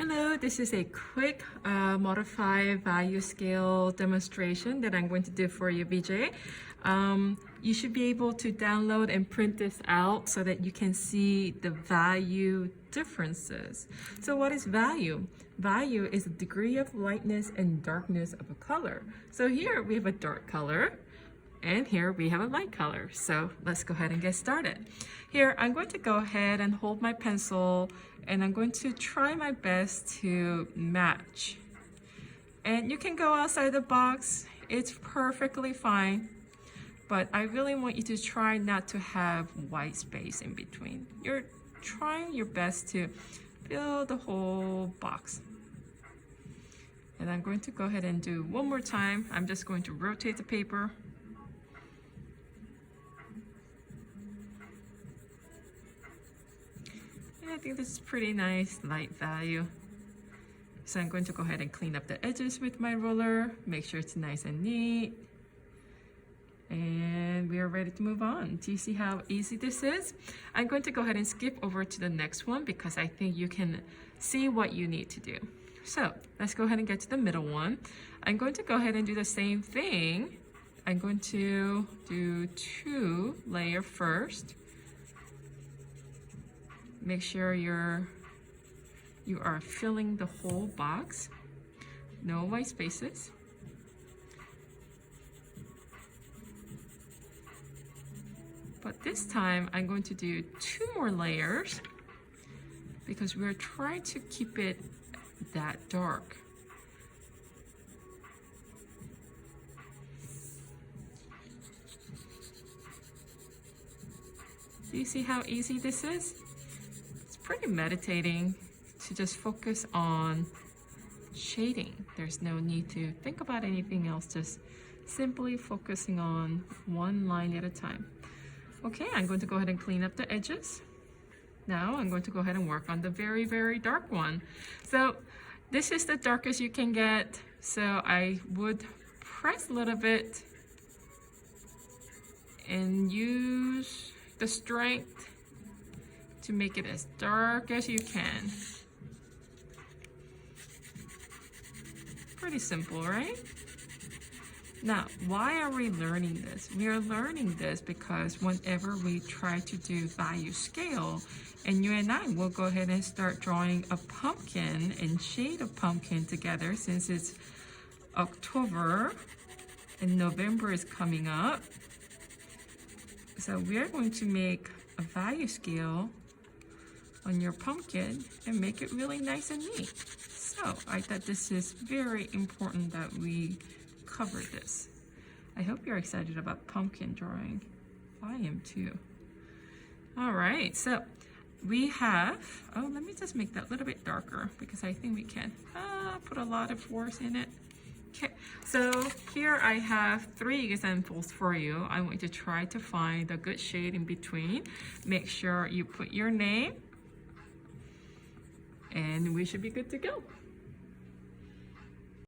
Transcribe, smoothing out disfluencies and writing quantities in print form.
Hello, this is a quick modified value scale demonstration that I'm going to do for you, BJ. You should be able to download and print this out so that you can see the value differences. So what is value? Value is the degree of lightness and darkness of a color. So here we have a dark color. And here we have a light color. So let's go ahead and get started. Here, I'm going to go ahead and hold my pencil and I'm going to try my best to match. And you can go outside the box. It's perfectly fine. But I really want you to try not to have white space in between. You're trying your best to fill the whole box. And I'm going to go ahead and do one more time. I'm just going to rotate the paper. I think this is pretty nice, light value. So I'm going to go ahead and clean up the edges with my ruler, make sure it's nice and neat. And we are ready to move on. Do you see how easy this is? I'm going to go ahead and skip over to the next one because I think you can see what you need to do. So let's go ahead and get to the middle one. I'm going to go ahead and do the same thing. I'm going to do 2 layers first. Make sure you are filling the whole box. No white spaces. But this time I'm going to do 2 more layers because we're trying to keep it that dark. Do you see how easy this is? Pretty meditating to just focus on shading. There's no need to think about anything else, just simply focusing on one line at a time. Okay, I'm going to go ahead and clean up the edges. Now I'm going to go ahead and work on the very, very dark one. So this is the darkest you can get. So I would press a little bit and use the strength to make it as dark as you can. Pretty simple, right? Now, why are we learning this? We are learning this because whenever we try to do value scale, and you and I will go ahead and start drawing a pumpkin and shade a pumpkin together since it's October and November is coming up. So we are going to make a value scale on your pumpkin and make it really nice and neat. So I thought this is very important that we cover this. I hope you're excited about pumpkin drawing. I am too. All right, so we have, oh, let me just make that a little bit darker because I think we can put a lot of force in it. Okay, so here I have 3 examples for you. I want you to try to find a good shade in between. Make sure you put your name and we should be good to go.